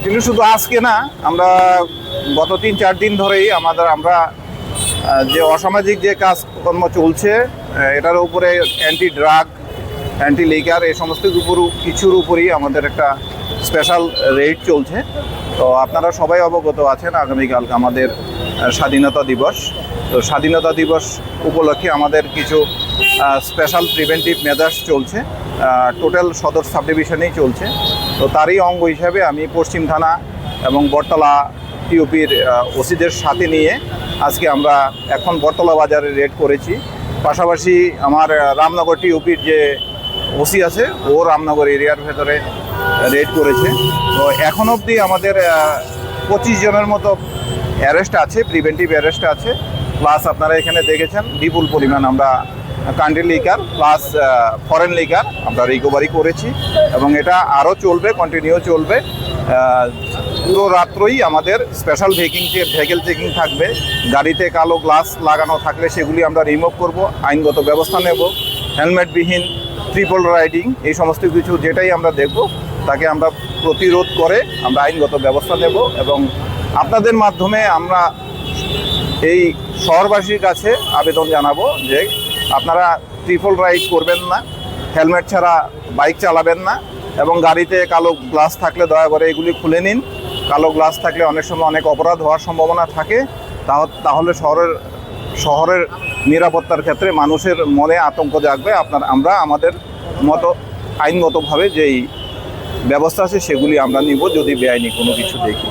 কিন্তু শুধু আজকে না, আমরা গত 3-4 দিন ধরেই আমরা যে অসামাজিক যে কাজকর্ম চলছে এটার উপরে অ্যান্টি ড্রাগ, অ্যান্টি লিকার এই সমস্ত কিছুর উপরই আমাদের একটা স্পেশাল রেড চলছে। তো আপনারা সবাই অবগত আছেন আগামীকাল আমাদের স্বাধীনতা দিবস। তো স্বাধীনতা দিবস উপলক্ষে আমাদের কিছু স্পেশাল প্রিভেন্টিভ মেজার্স চলছে, টোটাল সদর সাব ডিভিশনেই চলছে। তো তারই অঙ্গ হিসাবে আমি পশ্চিম থানা এবং বটতলা টিওপির ওসিদের সাথে নিয়ে আজকে আমরা এখন বটতলা বাজারে রেড করেছি। পাশাপাশি আমার রামনগর টিওপির যে ওসি আছে ও রামনগর এরিয়ার ভেতরে রেড করেছে। তো এখন অবধি আমাদের 25 জনের মতো অ্যারেস্ট আছে, প্রিভেন্টিভ অ্যারেস্ট আছে। প্লাস আপনারা এখানে দেখেছেন বিপুল পরিমাণ আমরা country liquor plus foreign liquor আমরা রিকভারি করেছি এবং এটা আরও চলবে, কন্টিনিউ চলবে। পুরো রাত্রই আমাদের স্পেশাল ভেহিকেল চেকিং থাকবে। গাড়িতে কালো গ্লাস লাগানো থাকলে সেগুলি আমরা রিমুভ করব, আইনগত ব্যবস্থা নেব। হেলমেটবিহীন ট্রিপল রাইডিং এই সমস্ত কিছু যেটাই আমরা দেখব তাকে আমরা প্রতিরোধ করে আমরা আইনগত ব্যবস্থা নেব। এবং আপনাদের মাধ্যমে আমরা এই শহরবাসীর কাছে আবেদন জানাবো যে আপনারা ট্রিপল রাইড করবেন না, হেলমেট ছাড়া বাইক চালাবেন না এবং গাড়িতে কালো গ্লাস থাকলে দয়া করে এগুলি খুলে নিন। কালো গ্লাস থাকলে অনেক সময় অনেক অপরাধ হওয়ার সম্ভাবনা থাকে। তাহলে শহরের নিরাপত্তার ক্ষেত্রে মানুষের মনে আতঙ্ক জাগবে। আমরা আমাদের মতো আইনগতভাবে যেই ব্যবস্থা আছে সেগুলি আমরা নিব যদি বেআইনি কোনো কিছু দেখি।